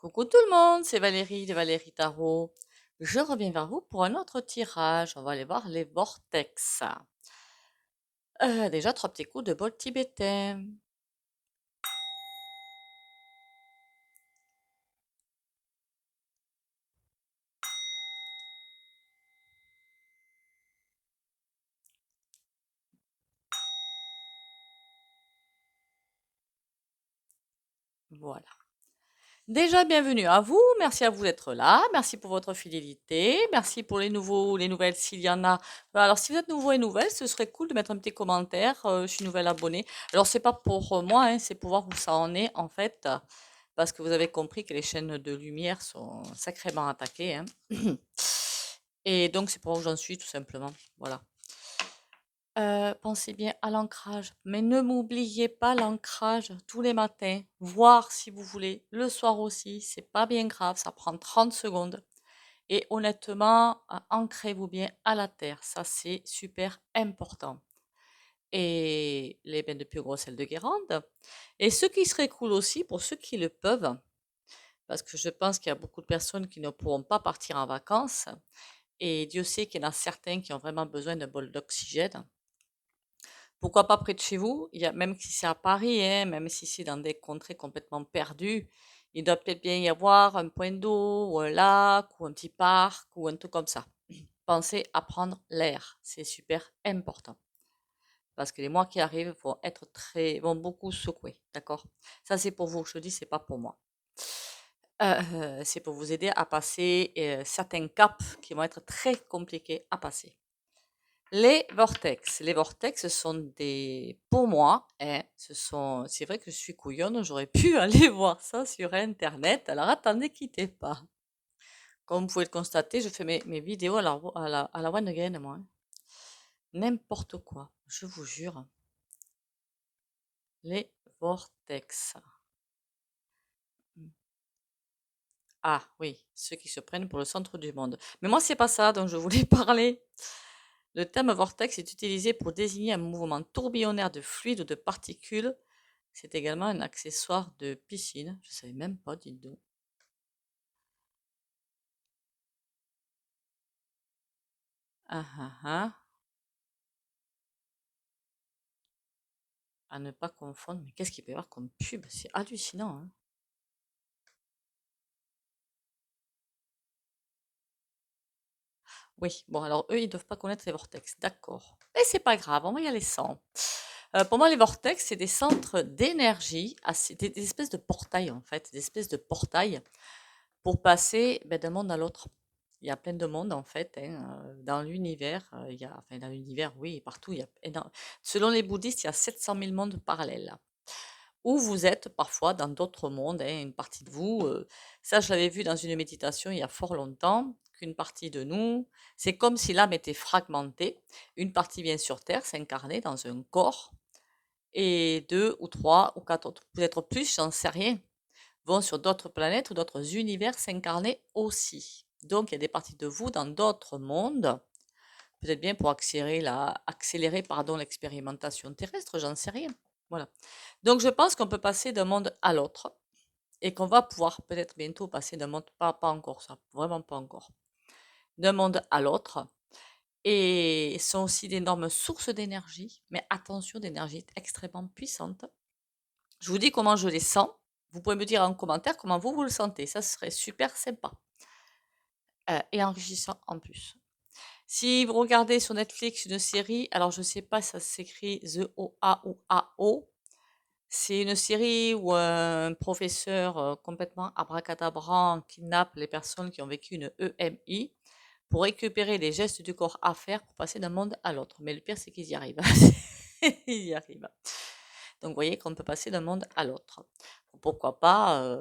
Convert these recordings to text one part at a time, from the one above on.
Coucou tout le monde, c'est Valérie de Valérie Tarot. Je reviens vers vous pour un autre tirage. On va aller voir les vortex. Déjà, trois petits coups de bol tibétain. Voilà. Déjà, bienvenue à vous. Merci à vous d'être là. Merci pour votre fidélité. Merci pour les nouveaux, les nouvelles s'il y en a. Alors, si vous êtes nouveau et nouvelle, ce serait cool de mettre un petit commentaire. Je suis nouvelle abonnée. Alors, c'est pas pour moi, hein, c'est pour voir où ça en est, en fait. Parce que vous avez compris que les chaînes de lumière sont sacrément attaquées, hein. Et donc, c'est pour où j'en suis, tout simplement. Voilà. Pensez bien à l'ancrage, mais ne m'oubliez pas l'ancrage tous les matins, voire si vous voulez, le soir aussi, c'est pas bien grave, ça prend 30 secondes. Et honnêtement, ancrez-vous bien à la terre, ça c'est super important. Et les bains de plus gros sel de Guérande. Et ce qui serait cool aussi, pour ceux qui le peuvent, parce que je pense qu'il y a beaucoup de personnes qui ne pourront pas partir en vacances, et Dieu sait qu'il y en a certains qui ont vraiment besoin d'un bol d'oxygène. Pourquoi pas près de chez vous? Il y a, même si c'est à Paris, hein, même si c'est dans des contrées complètement perdues, il doit peut-être bien y avoir un point d'eau, ou un lac, ou un petit parc, ou un truc comme ça. Pensez à prendre l'air, c'est super important. Parce que les mois qui arrivent vont beaucoup secouer, d'accord? Ça, c'est pour vous, je dis, c'est pas pour moi. C'est pour vous aider à passer certains caps qui vont être très compliqués à passer. Les vortex. Les vortex sont des, pour moi, hein, c'est vrai que je suis couillonne, j'aurais pu aller voir ça sur Internet. Alors attendez, quittez pas. Comme vous pouvez le constater, je fais mes vidéos à la one again, moi, hein. N'importe quoi, je vous jure. Les vortex. Ah oui, ceux qui se prennent pour le centre du monde. Mais moi, c'est pas ça dont je voulais parler. Le terme vortex est utilisé pour désigner un mouvement tourbillonnaire de fluides ou de particules. C'est également un accessoire de piscine. Je savais même pas, dites donc. Ah ah ah. À ne pas confondre. Mais qu'est-ce qu'il peut y avoir comme pub? C'est hallucinant, hein. Oui, bon, alors eux, ils doivent pas connaître les vortex. D'accord. Mais c'est pas grave, on va y aller sans. Pour moi, les vortex, c'est des centres d'énergie, des espèces de portails, en fait, des espèces de portails pour passer d'un monde à l'autre. Il y a plein de mondes, en fait, hein, dans l'univers. Enfin, dans l'univers, oui, partout. Selon les bouddhistes, il y a 700 000 mondes parallèles. Où vous êtes parfois dans d'autres mondes, hein, une partie de vous. Ça, je l'avais vu dans une méditation il y a fort longtemps, qu'une partie de nous, c'est comme si l'âme était fragmentée. Une partie vient sur Terre s'incarner dans un corps, et deux ou trois ou quatre autres, peut-être plus, j'en sais rien, vont sur d'autres planètes ou d'autres univers s'incarner aussi. Donc, il y a des parties de vous dans d'autres mondes, peut-être bien pour accélérer l'expérimentation terrestre, j'en sais rien. Voilà. Donc, je pense qu'on peut passer d'un monde à l'autre et qu'on va pouvoir peut-être bientôt passer d'un monde, pas encore ça, vraiment pas encore, d'un monde à l'autre. Et sont aussi d'énormes sources d'énergie, mais attention, d'énergie extrêmement puissante. Je vous dis comment je les sens. Vous pouvez me dire en commentaire comment vous le sentez. Ça serait super sympa. Et enrichissant en plus. Si vous regardez sur Netflix une série, alors je ne sais pas si ça s'écrit The OA ou AO. C'est une série où un professeur complètement abracadabrant kidnappe les personnes qui ont vécu une EMI pour récupérer les gestes du corps à faire pour passer d'un monde à l'autre. Mais le pire, c'est qu'ils y arrivent. Ils y arrivent. Donc, vous voyez qu'on peut passer d'un monde à l'autre. Pourquoi pas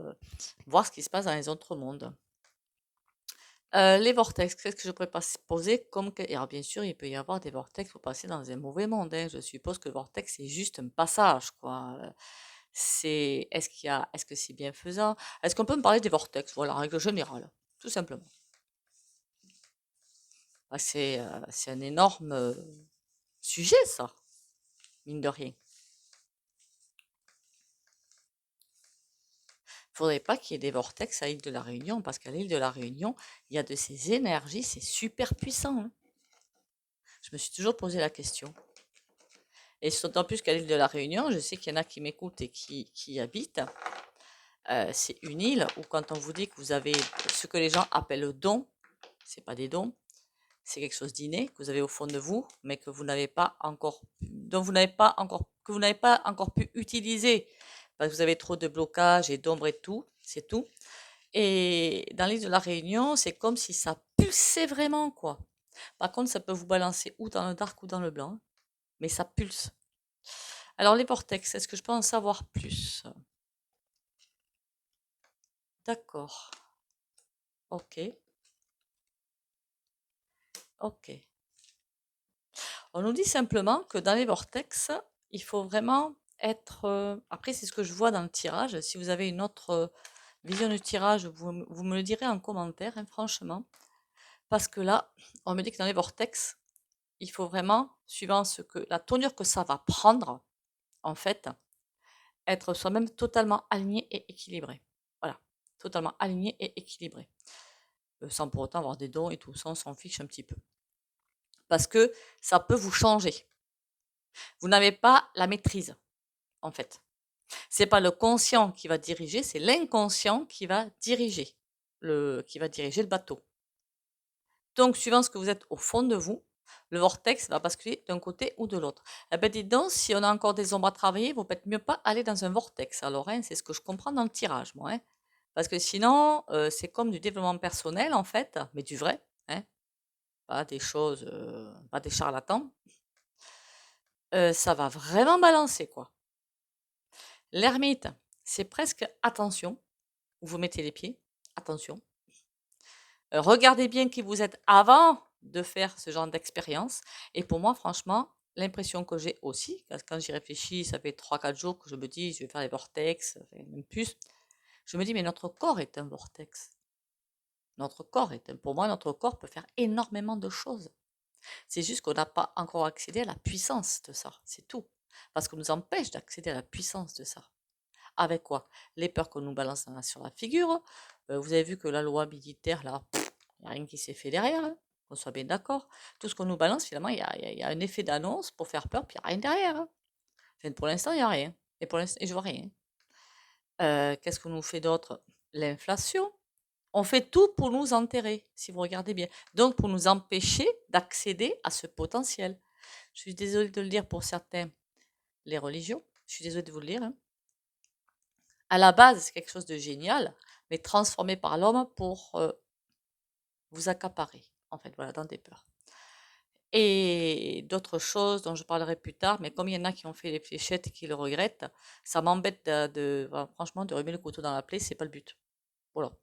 voir ce qui se passe dans les autres mondes. Les vortex, qu'est-ce que je pourrais poser comme... Alors, bien sûr, il peut y avoir des vortex pour passer dans un mauvais monde, hein. Je suppose que vortex, c'est juste un passage, quoi. Est-ce que c'est bienfaisant? Est-ce qu'on peut me parler des vortex? Voilà, règle générale, tout simplement. Ah, c'est un énorme sujet, ça, mine de rien. faudrait pas qu'il y ait des vortex à l'île de la Réunion, parce qu'à l'île de la Réunion, il y a de ces énergies, c'est super puissant, hein. Je me suis toujours posé la question. Et d'autant plus qu'à l'île de la Réunion, je sais qu'il y en a qui m'écoutent et qui y habitent. C'est une île où quand on vous dit que vous avez ce que les gens appellent dons, c'est pas des dons, c'est quelque chose d'inné que vous avez au fond de vous, mais que vous n'avez pas encore, dont vous n'avez pas encore, que vous n'avez pas encore pu utiliser parce que vous avez trop de blocages et d'ombre et tout, c'est tout. Et dans l'île de la Réunion, c'est comme si ça pulsait vraiment, quoi. Par contre, ça peut vous balancer ou dans le dark ou dans le blanc, mais ça pulse. Alors, les vortex, est-ce que je peux en savoir plus? D'accord. Ok. Ok. On nous dit simplement que dans les vortex, il faut vraiment être. Après, c'est ce que je vois dans le tirage. Si vous avez une autre vision du tirage, vous me le direz en commentaire, hein, franchement. Parce que là, on me dit que dans les vortex, il faut vraiment, suivant la tournure que ça va prendre, en fait, être soi-même totalement aligné et équilibré. Voilà, totalement aligné et équilibré. Sans pour autant avoir des dons et tout ça, on s'en fiche un petit peu. Parce que ça peut vous changer. Vous n'avez pas la maîtrise, en fait. C'est pas le conscient qui va diriger, c'est l'inconscient qui va diriger le bateau. Donc, suivant ce que vous êtes au fond de vous, le vortex va basculer d'un côté ou de l'autre. Eh ben, dites donc, si on a encore des ombres à travailler, il vaut peut-être mieux pas aller dans un vortex. Alors, hein, c'est ce que je comprends dans le tirage, moi, hein. Parce que sinon, c'est comme du développement personnel, en fait, mais du vrai, hein, pas des choses, pas des charlatans. Ça va vraiment balancer, quoi. L'ermite, c'est presque attention, où vous mettez les pieds, attention. Regardez bien qui vous êtes avant de faire ce genre d'expérience. Et pour moi, franchement, l'impression que j'ai aussi, parce que quand j'y réfléchis, ça fait 3-4 jours que je me dis, je vais faire les vortex, enfin, même plus. Je me dis, mais notre corps est un vortex. Pour moi, notre corps peut faire énormément de choses. C'est juste qu'on n'a pas encore accédé à la puissance de ça, c'est tout. Parce qu'on nous empêche d'accéder à la puissance de ça. Avec quoi? Les peurs qu'on nous balance sur la figure. Vous avez vu que la loi militaire, là, il n'y a rien qui s'est fait derrière, hein, qu'on soit bien d'accord. Tout ce qu'on nous balance, finalement, il y a un effet d'annonce pour faire peur, puis il n'y a rien derrière, hein. Enfin, pour l'instant, il n'y a rien. Et pour l'instant, je vois rien. Qu'est-ce qu'on nous fait d'autre? L'inflation. On fait tout pour nous enterrer, si vous regardez bien. Donc, pour nous empêcher d'accéder à ce potentiel. Je suis désolée de le dire pour certains, les religions. Je suis désolée de vous le dire, hein. À la base, c'est quelque chose de génial, mais transformé par l'homme pour vous accaparer, en fait, voilà, dans des peurs. Et d'autres choses dont je parlerai plus tard, mais comme il y en a qui ont fait les fléchettes et qui le regrettent, ça m'embête voilà, franchement, de remettre le couteau dans la plaie, c'est pas le but. Voilà,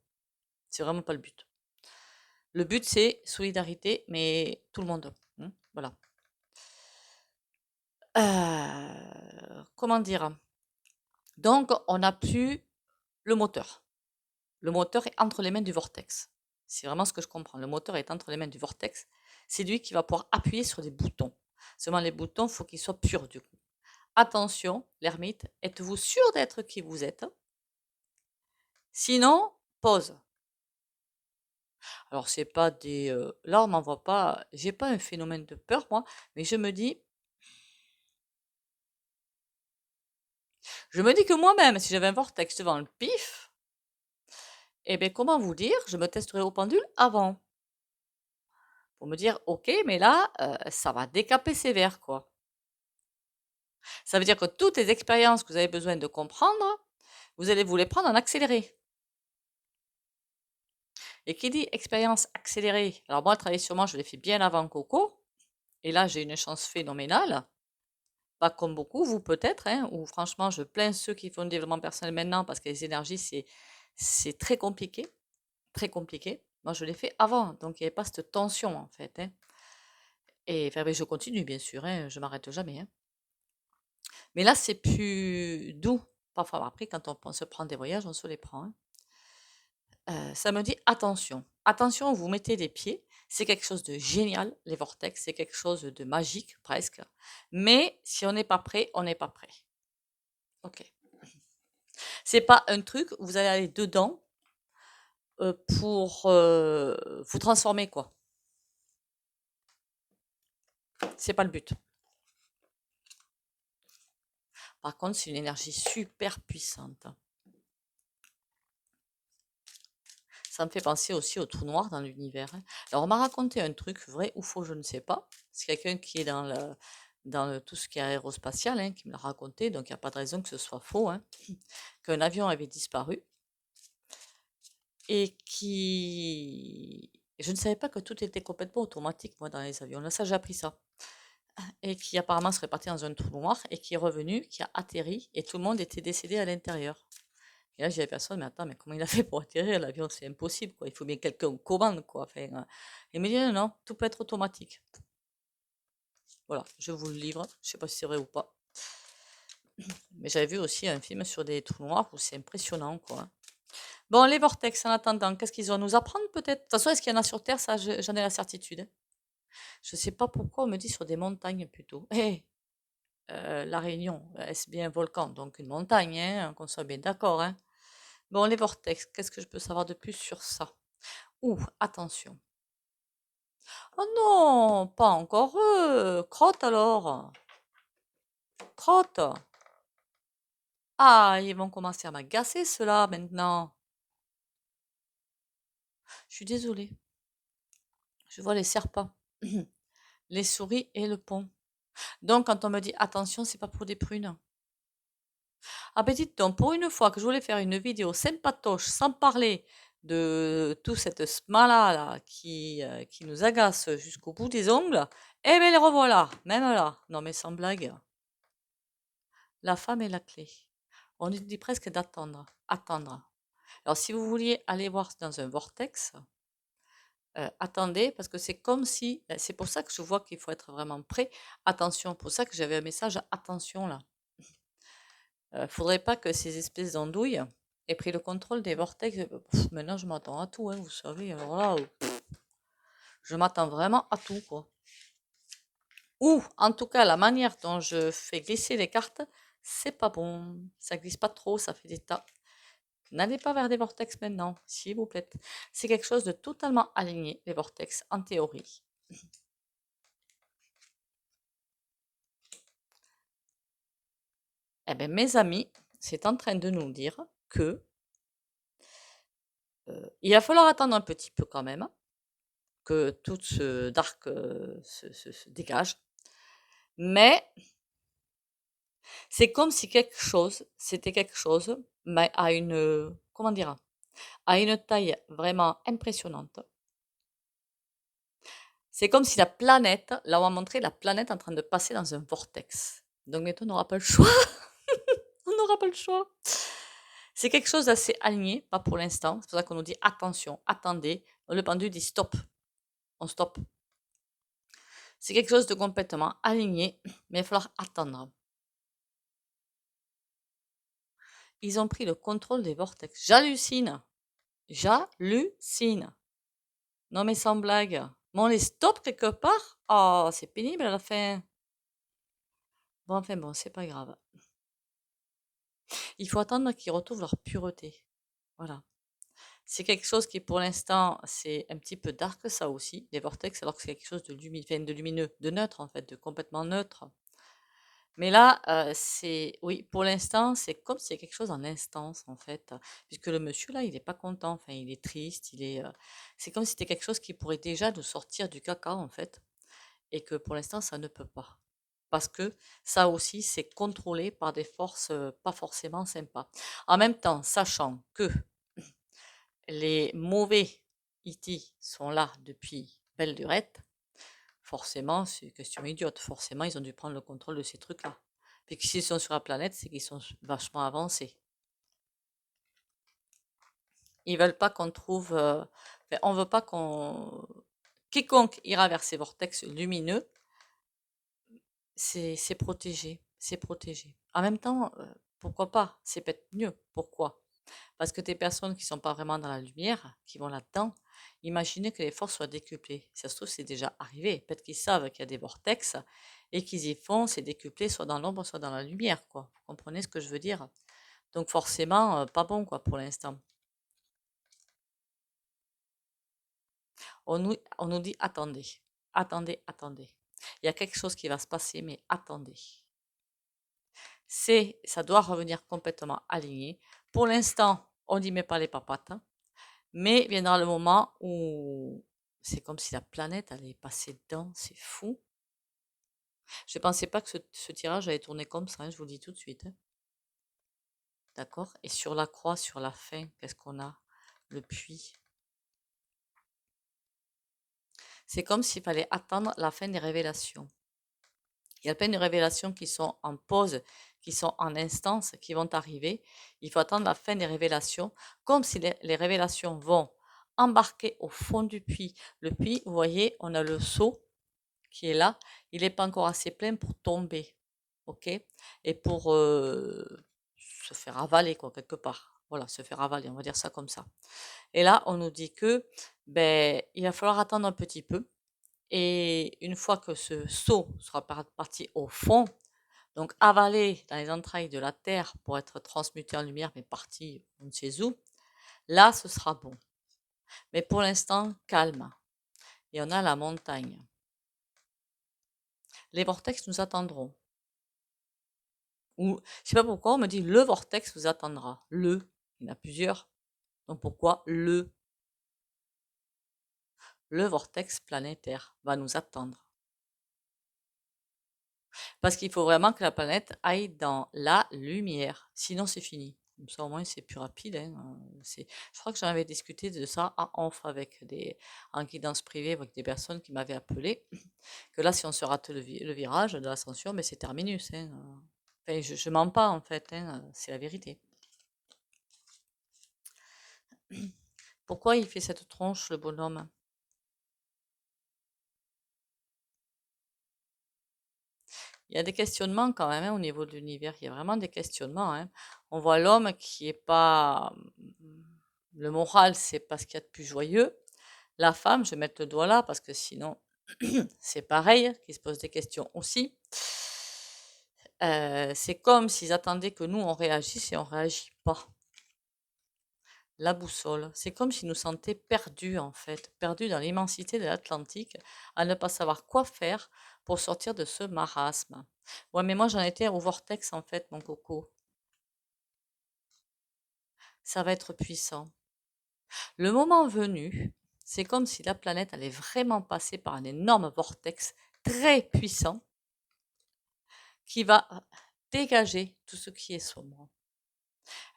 c'est vraiment pas le but. Le but, c'est solidarité, mais tout le monde, hein, voilà. Comment dire? Donc, on n'a plus le moteur. Le moteur est entre les mains du vortex. C'est vraiment ce que je comprends. Le moteur est entre les mains du vortex. C'est lui qui va pouvoir appuyer sur des boutons. Seulement, les boutons, il faut qu'ils soient purs du coup. Attention, l'ermite, êtes-vous sûr d'être qui vous êtes? Sinon, pause. Alors, c'est pas des. Là, on m'envoie pas. J'ai pas un phénomène de peur, moi, mais je me dis. Je me dis que moi-même, si j'avais un vortex devant le pif, eh bien, comment vous dire, je me testerai au pendule avant. Pour me dire, ok, mais là, ça va décaper sévère, quoi. Ça veut dire que toutes les expériences que vous avez besoin de comprendre, vous allez vous les prendre en accéléré. Et qui dit expérience accélérée, alors moi, travailler sur moi, je l'ai fait bien avant Coco, et là, j'ai une chance phénoménale. Pas comme beaucoup, vous peut-être, hein, ou franchement, je plains ceux qui font le développement personnel maintenant parce que les énergies, c'est très compliqué, très compliqué. Moi, je l'ai fait avant, donc il n'y avait pas cette tension, en fait, hein. Et enfin, je continue, bien sûr, hein, je m'arrête jamais, hein. Mais là, c'est plus doux. Parfois, après, quand on se prend des voyages, on se les prend, hein. Ça me dit attention. Attention où vous mettez les pieds. C'est quelque chose de génial, les vortex. C'est quelque chose de magique, presque. Mais si on n'est pas prêt, on n'est pas prêt. Ok. C'est pas un truc où vous allez aller dedans pour vous transformer, quoi. C'est pas le but. Par contre, c'est une énergie super puissante. Ça me fait penser aussi au trou noir dans l'univers, hein. Alors, on m'a raconté un truc, vrai ou faux, je ne sais pas. C'est quelqu'un qui est tout ce qui est aérospatial, hein, qui me l'a raconté, donc il n'y a pas de raison que ce soit faux, hein. Qu'un avion avait disparu et je ne savais pas que tout était complètement automatique, moi, dans les avions. Là, ça, j'ai appris ça. Et qui apparemment serait parti dans un trou noir et qui est revenu, qui a atterri et tout le monde était décédé à l'intérieur. Et là, j'ai la personne, mais attends, mais comment il a fait pour atterrir l'avion? C'est impossible, quoi. Il faut bien que quelqu'un commande, quoi. Enfin, il me dit, non, non, tout peut être automatique. Voilà, je vous le livre. Je sais pas si c'est vrai ou pas. Mais j'avais vu aussi un film sur des trous noirs où c'est impressionnant, quoi. Bon, les vortex, en attendant, qu'est-ce qu'ils ont à nous apprendre, peut-être? De toute façon, est-ce qu'il y en a sur Terre? Ça, j'en ai la certitude, hein. Je sais pas pourquoi on me dit sur des montagnes, plutôt. Hé, La Réunion, est-ce bien un volcan? Donc une montagne, hein, qu'on soit bien d'accord, hein. Bon, les vortex, qu'est-ce que je peux savoir de plus sur ça? Ouh, attention. Oh non, pas encore eux. Crotte alors. Crotte. Ah, ils vont commencer à m'agacer ceux-là maintenant. Je suis désolée. Je vois les serpents, les souris et le pont. Donc quand on me dit attention, c'est pas pour des prunes. Ah ben dites donc, pour une fois que je voulais faire une vidéo sympatoche sans parler de tout cette smala là qui nous agace jusqu'au bout des ongles, eh ben les revoilà, même là. Non mais sans blague. La femme est la clé. On nous dit presque d'attendre, attendre. Alors si vous vouliez aller voir dans un vortex, attendez parce que c'est comme si, c'est pour ça que je vois qu'il faut être vraiment prêt. Attention, pour ça que j'avais un message attention là. Faudrait pas que ces espèces d'andouilles aient pris le contrôle des vortex. Maintenant, je m'attends à tout, hein, vous savez. Alors là, je m'attends vraiment à tout, quoi. Ou, en tout cas, la manière dont je fais glisser les cartes, c'est pas bon. Ça glisse pas trop, ça fait des tas. N'allez pas vers des vortex maintenant, s'il vous plaît. C'est quelque chose de totalement aligné, les vortex, en théorie. Eh bien, mes amis, c'est en train de nous dire que il va falloir attendre un petit peu quand même, que tout ce dark se dégage. Mais c'est comme si c'était quelque chose, mais à une, comment dire, à une taille vraiment impressionnante. C'est comme si la planète, là on va montrer la planète en train de passer dans un vortex. Donc bientôt on n'aura pas le choix. On n'aura pas le choix. C'est quelque chose d'assez aligné, pas pour l'instant. C'est pour ça qu'on nous dit attention, attendez. Le pendule dit stop. On stoppe. C'est quelque chose de complètement aligné, mais il va falloir attendre. Ils ont pris le contrôle des vortex. J'hallucine. J'hallucine. Non mais sans blague. Mais on les stoppe quelque part? Oh, c'est pénible à la fin. Bon, enfin bon, c'est pas grave. Il faut attendre qu'ils retrouvent leur pureté. Voilà. C'est quelque chose qui, pour l'instant, c'est un petit peu dark, ça aussi, les vortex, alors que c'est quelque chose de lumineux, de neutre, en fait, de complètement neutre. Mais là, oui, pour l'instant, c'est comme s'il y a quelque chose en instance, en fait, puisque le monsieur, là, il n'est pas content, enfin, il est triste, c'est comme si c'était quelque chose qui pourrait déjà nous sortir du caca, en fait, et que pour l'instant, ça ne peut pas. Parce que ça aussi, c'est contrôlé par des forces pas forcément sympas. En même temps, sachant que les mauvais E.T. sont là depuis belle lurette, forcément, c'est une question idiote. Forcément, ils ont dû prendre le contrôle de ces trucs-là. Puis que s'ils sont sur la planète, c'est qu'ils sont vachement avancés. Ils veulent pas qu'on trouve. Enfin, on veut pas qu'on. Quiconque ira vers ces vortex lumineux, c'est protégé. C'est protégé. En même temps, pourquoi pas? C'est peut-être mieux. Pourquoi? Parce que des personnes qui sont pas vraiment dans la lumière, qui vont là-dedans, imaginez que les forces soient décuplées. Ça se trouve, c'est déjà arrivé. Peut-être qu'ils savent qu'il y a des vortex et qu'ils y font, c'est décuplé, soit dans l'ombre, soit dans la lumière, quoi. Vous comprenez ce que je veux dire? Donc forcément, pas bon quoi pour l'instant. On nous dit attendez, attendez, attendez. Il y a quelque chose qui va se passer, mais attendez. Ça doit revenir complètement aligné. Pour l'instant, on n'y met pas les papates, hein, mais viendra le moment où c'est comme si la planète allait passer dedans, c'est fou. Je ne pensais pas que ce tirage allait tourner comme ça, hein, je vous le dis tout de suite, hein. D'accord? Et sur la croix, sur la fin, qu'est-ce qu'on a? Le puits. C'est comme s'il fallait attendre la fin des révélations. Il y a plein de révélations qui sont en pause, qui sont en instance, qui vont arriver. Il faut attendre la fin des révélations, comme si les révélations vont embarquer au fond du puits. Le puits, vous voyez, on a le seau qui est là. Il n'est pas encore assez plein pour tomber. OK? Et pour se faire avaler, quoi, quelque part. Voilà, se faire avaler, on va dire ça comme ça. Et là, on nous dit que ben, il va falloir attendre un petit peu. Et une fois que ce seau sera parti au fond, donc avalé dans les entrailles de la terre pour être transmuté en lumière, mais parti on ne sait où, là, ce sera bon. Mais pour l'instant, calme. Et on a la montagne. Les vortex nous attendront. Ou, je sais pas pourquoi, on me dit le vortex vous attendra. Le, il y en a plusieurs. Donc pourquoi le vortex planétaire va nous attendre? Parce qu'il faut vraiment que la planète aille dans la lumière. Sinon, c'est fini. Comme ça, au moins, c'est plus rapide, hein. Je crois que j'en avais discuté de ça en off en guidance privée avec des personnes qui m'avaient appelé. Que là, si on se rate le virage de l'ascension, mais c'est terminus, hein. Enfin, je mens pas, en fait, hein, c'est la vérité. Pourquoi il fait cette tronche, le bonhomme? Il y a des questionnements quand même, hein, au niveau de l'univers. Il y a vraiment des questionnements, hein. On voit l'homme qui est pas... Le moral, c'est pas ce qu'il y a de plus joyeux. La femme, je vais mettre le doigt là parce que sinon, c'est pareil, qui se pose des questions aussi. C'est comme s'ils attendaient que nous, on réagisse et on réagit pas. La boussole, c'est comme s'ils nous sentaient perdus en fait, perdus dans l'immensité de l'Atlantique, à ne pas savoir quoi faire pour sortir de ce marasme. Ouais, mais moi j'en étais au vortex en fait, mon coco. Ça va être puissant. Le moment venu, c'est comme si la planète allait vraiment passer par un énorme vortex très puissant qui va dégager tout ce qui est sombre.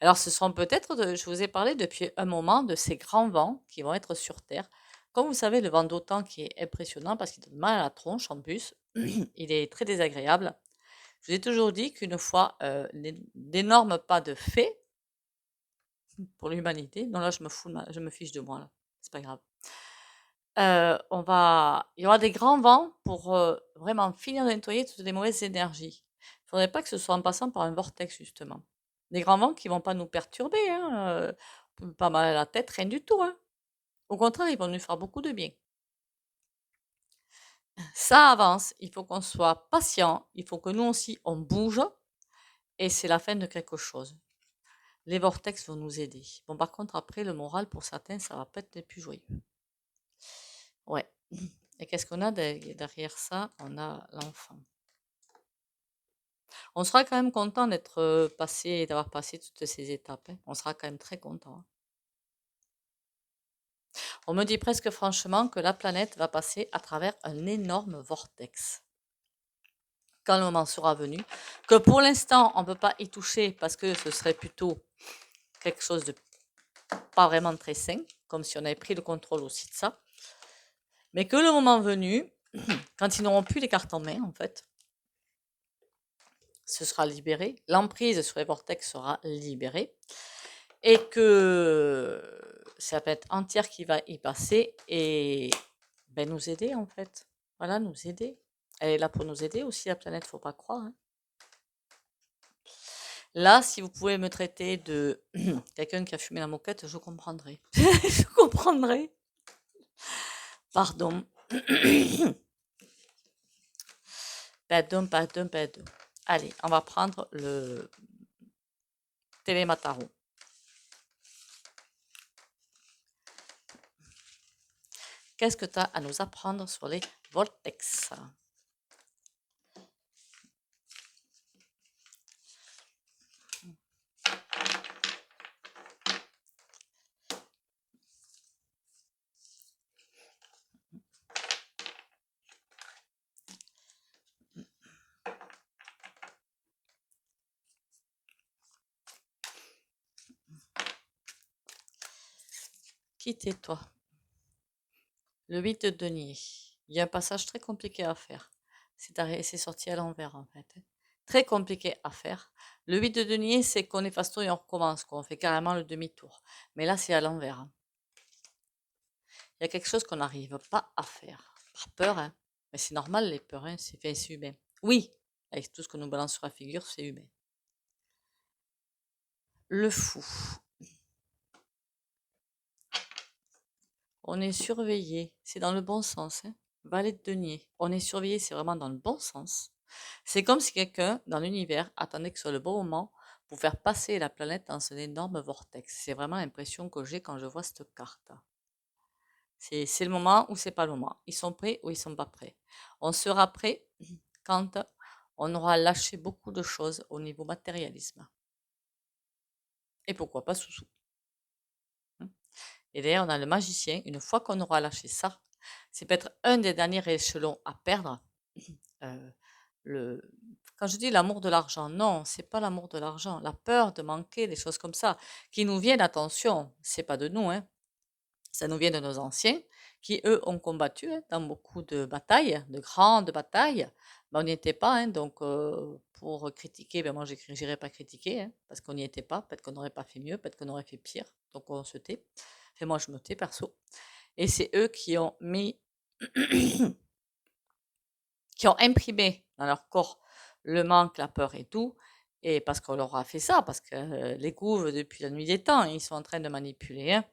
Alors, ce seront peut-être, je vous ai parlé depuis un moment de ces grands vents qui vont être sur Terre. Comme vous savez, le vent d'autant qui est impressionnant parce qu'il donne mal à la tronche en plus, il est très désagréable. Je vous ai toujours dit qu'une fois d'énormes pas de fait pour l'humanité, non là je me fiche de moi là, c'est pas grave. Il y aura des grands vents pour vraiment finir de nettoyer toutes les mauvaises énergies. Il ne faudrait pas que ce soit en passant par un vortex, justement. Des grands vents qui ne vont pas nous perturber, hein, pas mal à la tête, rien du tout, hein. Au contraire, ils vont nous faire beaucoup de bien. Ça avance, il faut qu'on soit patient, il faut que nous aussi, on bouge, et c'est la fin de quelque chose. Les vortex vont nous aider. Bon, par contre, après, le moral, pour certains, ça va pas être les plus joyeux. Ouais. Et qu'est-ce qu'on a derrière ça? On a l'enfant. On sera quand même content d'être passé, d'avoir passé toutes ces étapes, hein. On sera quand même très content, hein. On me dit presque franchement que la planète va passer à travers un énorme vortex quand le moment sera venu, que pour l'instant on ne peut pas y toucher parce que ce serait plutôt quelque chose de pas vraiment très sain, comme si on avait pris le contrôle aussi de ça, mais que le moment venu, quand ils n'auront plus les cartes en main en fait, ce sera libéré, l'emprise sur les vortex sera libérée, et que c'est la planète entière qui va y passer et ben, nous aider en fait. Voilà, nous aider. Elle est là pour nous aider aussi, la planète, faut pas croire, hein. Là, si vous pouvez me traiter de quelqu'un qui a fumé la moquette, je comprendrai. Je comprendrai. Pardon. Pardon, pardon, pardon. Allez, on va prendre le Télémataro. Qu'est-ce que tu as à nous apprendre sur les vortex? Qui tais-toi? Le 8 de denier. Il y a un passage très compliqué à faire. C'est sorti à l'envers en fait. Très compliqué à faire. Le 8 de denier, c'est qu'on efface tout et on recommence, qu'on fait carrément le demi-tour. Mais là, c'est à l'envers. Il y a quelque chose qu'on n'arrive pas à faire. Par peur, hein. Mais c'est normal, les peurs, hein, c'est humain. Oui, avec tout ce que nous balance sur la figure, c'est humain. Le fou. On est surveillé. C'est dans le bon sens, hein. Valet de denier. On est surveillé, c'est vraiment dans le bon sens. C'est comme si quelqu'un dans l'univers attendait que ce soit le bon moment pour faire passer la planète dans un énorme vortex. C'est vraiment l'impression que j'ai quand je vois cette carte. C'est le moment ou c'est pas le moment. Ils sont prêts ou ils sont pas prêts. On sera prêt quand on aura lâché beaucoup de choses au niveau matérialisme. Et pourquoi pas sous-sous. Et d'ailleurs, on a le magicien. Une fois qu'on aura lâché ça, c'est peut-être un des derniers échelons à perdre. Le, Quand je dis l'amour de l'argent, non, c'est pas l'amour de l'argent. La peur de manquer, des choses comme ça, qui nous viennent, attention, c'est pas de nous, hein. Ça nous vient de nos anciens, qui eux ont combattu hein, dans beaucoup de batailles, de grandes batailles. Mais on n'y était pas, hein, donc pour critiquer, ben moi j'irai pas critiquer, hein, parce qu'on n'y était pas. Peut-être qu'on n'aurait pas fait mieux, peut-être qu'on aurait fait pire. Donc on se tait. Enfin, moi je me tais perso. Et c'est eux qui ont mis qui ont imprimé dans leur corps le manque, la peur et tout. Et parce qu'on leur a fait ça, parce que les gouves, depuis la nuit des temps, ils sont en train de manipuler. Hein.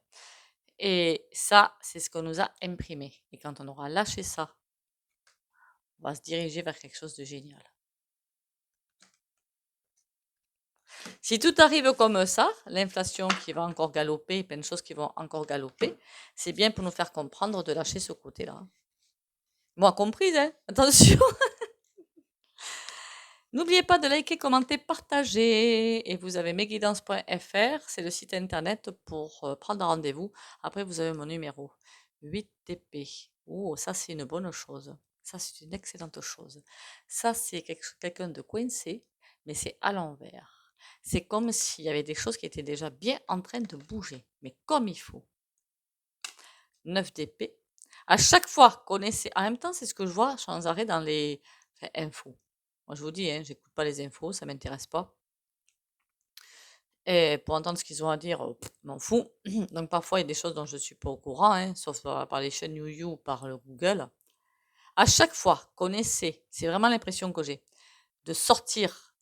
Et ça, c'est ce qu'on nous a imprimé. Et quand on aura lâché ça, on va se diriger vers quelque chose de génial. Si tout arrive comme ça, l'inflation qui va encore galoper, plein de choses qui vont encore galoper, c'est bien pour nous faire comprendre de lâcher ce côté-là. Moi comprise, hein. Attention. N'oubliez pas de liker, commenter, partager. Et vous avez mesguidances.fr, c'est le site internet pour prendre rendez-vous. Après, vous avez mon numéro 8TP. Oh, ça, c'est une bonne chose. Ça, c'est une excellente chose. Ça, c'est quelqu'un de coincé, mais c'est à l'envers. C'est comme s'il y avait des choses qui étaient déjà bien en train de bouger, mais comme il faut. 9DP. À chaque fois qu'on essaie, en même temps, c'est ce que je vois sans arrêt dans les infos. Moi, je vous dis, hein, j'écoute pas les infos, ça m'intéresse pas. Et pour entendre ce qu'ils ont à dire, m'en fous. Donc parfois, il y a des choses dont je ne suis pas au courant, hein, sauf par les chaînes YouYou ou par le Google. À chaque fois qu'on essaie, c'est vraiment l'impression que j'ai, de sortir,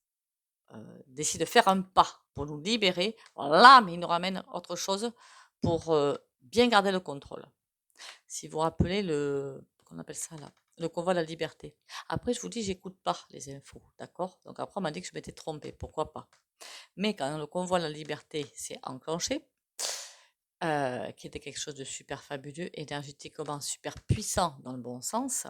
d'essayer de faire un pas pour nous libérer, voilà, mais ils nous ramènent autre chose pour bien garder le contrôle. Si vous vous rappelez qu'on appelle ça là, le convoi de la liberté. Après, je vous dis, j'écoute pas les infos, d'accord? Donc après, on m'a dit que je m'étais trompée, pourquoi pas? Mais quand le convoi de la liberté s'est enclenché, qui était quelque chose de super fabuleux, énergétiquement super puissant dans le bon sens,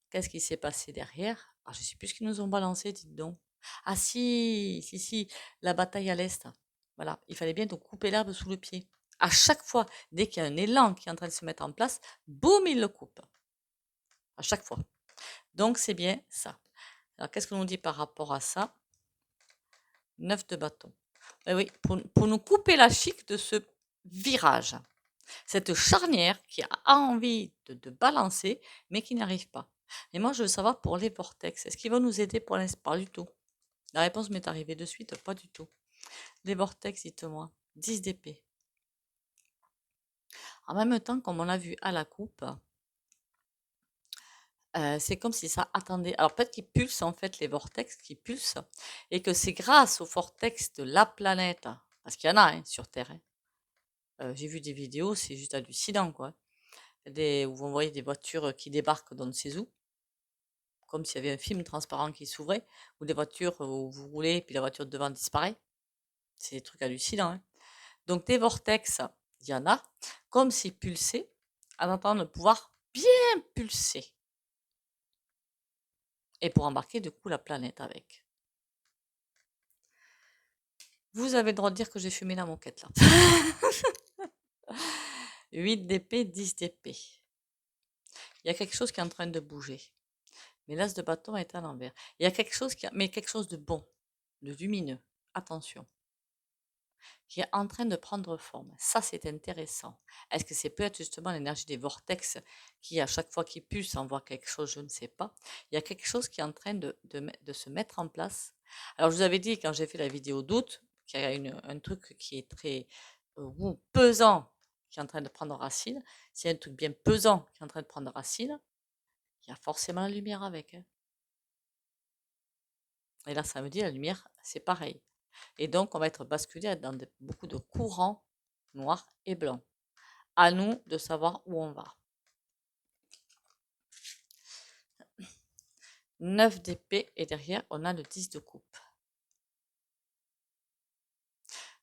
qu'est-ce qui s'est passé derrière? Ah, je ne sais plus ce qu'ils nous ont balancé, dites donc. Ah si, la bataille à l'Est. Voilà, il fallait bien donc couper l'herbe sous le pied. À chaque fois, dès qu'il y a un élan qui est en train de se mettre en place, boum, il le coupe. À chaque fois. Donc, c'est bien ça. Alors, qu'est-ce qu'on nous dit par rapport à ça? 9 de bâton. Eh oui, pour nous couper la chic de ce virage. Cette charnière qui a envie de balancer, mais qui n'arrive pas. Et moi, je veux savoir pour les vortex, est-ce qu'ils vont nous aider pour l'instant? Pas du tout. La réponse m'est arrivée de suite, pas du tout. Les vortex, dites-moi. 10 d'épée. En même temps, comme on l'a vu à la coupe, c'est comme si ça attendait. Alors peut-être qu'ils pulsent en fait les vortex, qui pulsent, et que c'est grâce aux vortex de la planète, parce qu'il y en a hein, sur Terre. Hein. J'ai vu des vidéos, c'est juste hallucinant quoi. Où vous voyez des voitures qui débarquent dans ne sait où, comme s'il y avait un film transparent qui s'ouvrait, ou des voitures où vous roulez, puis la voiture de devant disparaît. C'est des trucs hallucinants, hein. Donc des vortex, il y en a, comme s'ils pulsaient, en attendant de pouvoir bien pulser. Et pour embarquer du coup la planète avec. Vous avez le droit de dire que j'ai fumé la moquette là. 8 d'épée, 10 d'épée. Il y a quelque chose qui est en train de bouger. Mais l'as de bâton est à l'envers. Il y a quelque chose mais quelque chose de bon, de lumineux. Attention. Qui est en train de prendre forme. Ça, c'est intéressant. Est-ce que c'est peut-être justement l'énergie des vortex qui, à chaque fois qu'ils pulsent, envoie quelque chose, je ne sais pas. Il y a quelque chose qui est en train de se mettre en place. Alors, je vous avais dit, quand j'ai fait la vidéo d'août, qu'il y a un truc qui est très pesant, qui est en train de prendre racine. S'il y a un truc bien pesant qui est en train de prendre racine, il y a forcément la lumière avec, hein. Et là, ça me dit, la lumière, c'est pareil. Et donc, on va être basculé dans beaucoup de courants noirs et blancs. À nous de savoir où on va. 9 d'épée et derrière, on a le 10 de coupe.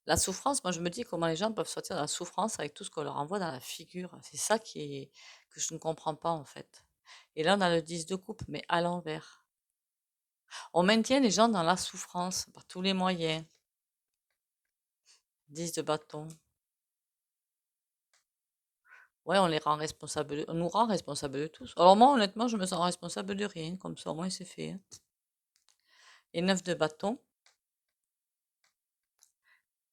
La souffrance, moi je me dis comment les gens peuvent sortir de la souffrance avec tout ce qu'on leur envoie dans la figure. C'est ça que je ne comprends pas en fait. Et là, on a le 10 de coupe, mais à l'envers. On maintient les gens dans la souffrance par tous les moyens. 10 de bâton. Ouais, on les rend responsables, on nous rend responsables de tous. Alors moi, honnêtement, je me sens responsable de rien, comme ça, au moins c'est fait, hein. Et 9 de bâton,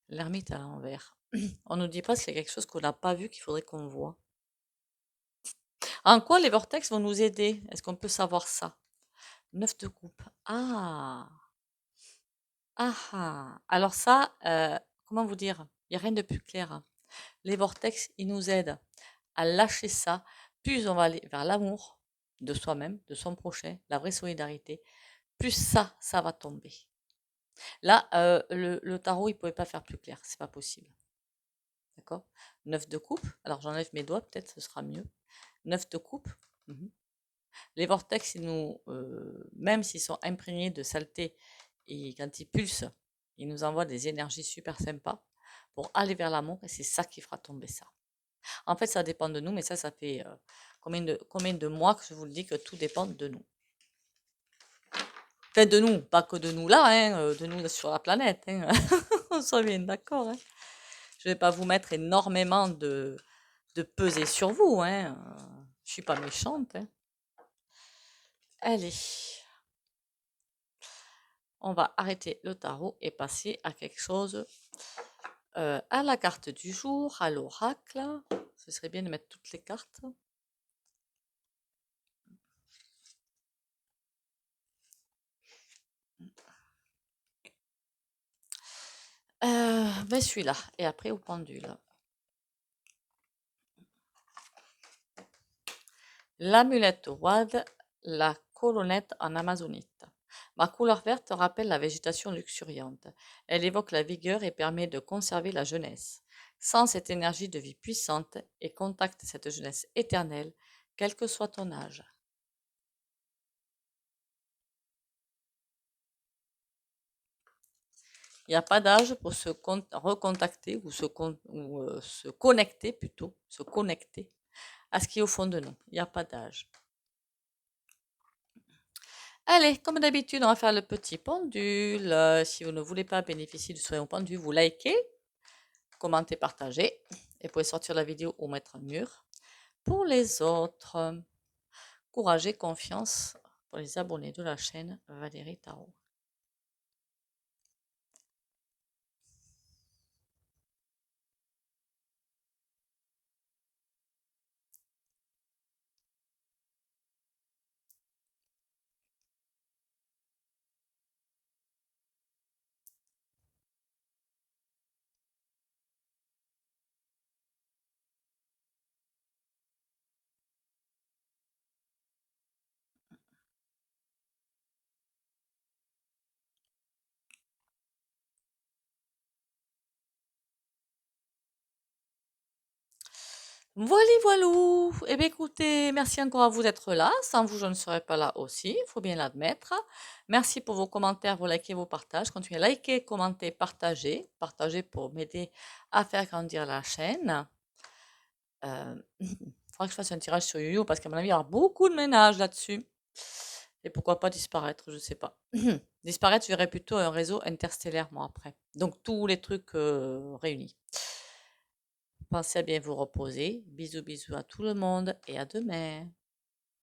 l'ermite à l'envers. On nous dit pas qu'il y a quelque chose qu'on n'a pas vu qu'il faudrait qu'on voit. En quoi les vortex vont nous aider? Est-ce qu'on peut savoir ça? 9 de coupe. Ah, ah, ah. Alors ça, comment vous dire? Il n'y a rien de plus clair. Les vortex, ils nous aident à lâcher ça. Plus on va aller vers l'amour de soi-même, de son prochain, la vraie solidarité, plus ça va tomber. Là, le tarot, il ne pouvait pas faire plus clair. C'est pas possible. D'accord? 9 de coupe. Alors j'enlève mes doigts, peut-être ce sera mieux. 9 de coupe. Mhm. Les vortex, même s'ils sont imprégnés de saleté, et quand ils pulsent, ils nous envoient des énergies super sympas pour aller vers l'amour et c'est ça qui fera tomber ça. En fait, ça dépend de nous, mais ça fait combien de mois que je vous le dis que tout dépend de nous. Enfin, de nous, pas que de nous là, hein, de nous sur la planète. Hein. On soit bien d'accord. Hein. Je ne vais pas vous mettre énormément de peser sur vous. Hein. Je suis pas méchante. Hein. Allez. On va arrêter le tarot et passer à quelque chose, à la carte du jour, à l'oracle. Ce serait bien de mettre toutes les cartes. Ben celui-là, et après au pendule. L'amulette Wad, la colonnette en amazonite. Ma couleur verte rappelle la végétation luxuriante. Elle évoque la vigueur et permet de conserver la jeunesse. Sens cette énergie de vie puissante et contacte cette jeunesse éternelle, quel que soit ton âge. Il n'y a pas d'âge pour se recontacter ou se connecter plutôt, se connecter à ce qui est au fond de nous. Il n'y a pas d'âge. Allez, comme d'habitude, on va faire le petit pendule. Si vous ne voulez pas bénéficier du soin au pendule, vous likez, commentez, partagez. Et vous pouvez sortir la vidéo ou mettre un mur. Pour les autres, courage et confiance pour les abonnés de la chaîne Valérie Tarot. Voilà, voilou. Eh bien, écoutez, merci encore à vous d'être là. Sans vous, je ne serais pas là aussi, il faut bien l'admettre. Merci pour vos commentaires, vos likes et vos partages. Continuez à liker, commenter, partager. Partager pour m'aider à faire grandir la chaîne. Il faudra que je fasse un tirage sur YoYo parce qu'à mon avis, il y aura beaucoup de ménage là-dessus. Et pourquoi pas disparaître, je sais pas. Disparaître, je verrais plutôt un réseau interstellaire, moi, après. Donc, tous les trucs réunis. Pensez à bien vous reposer. Bisous, bisous à tout le monde et à demain.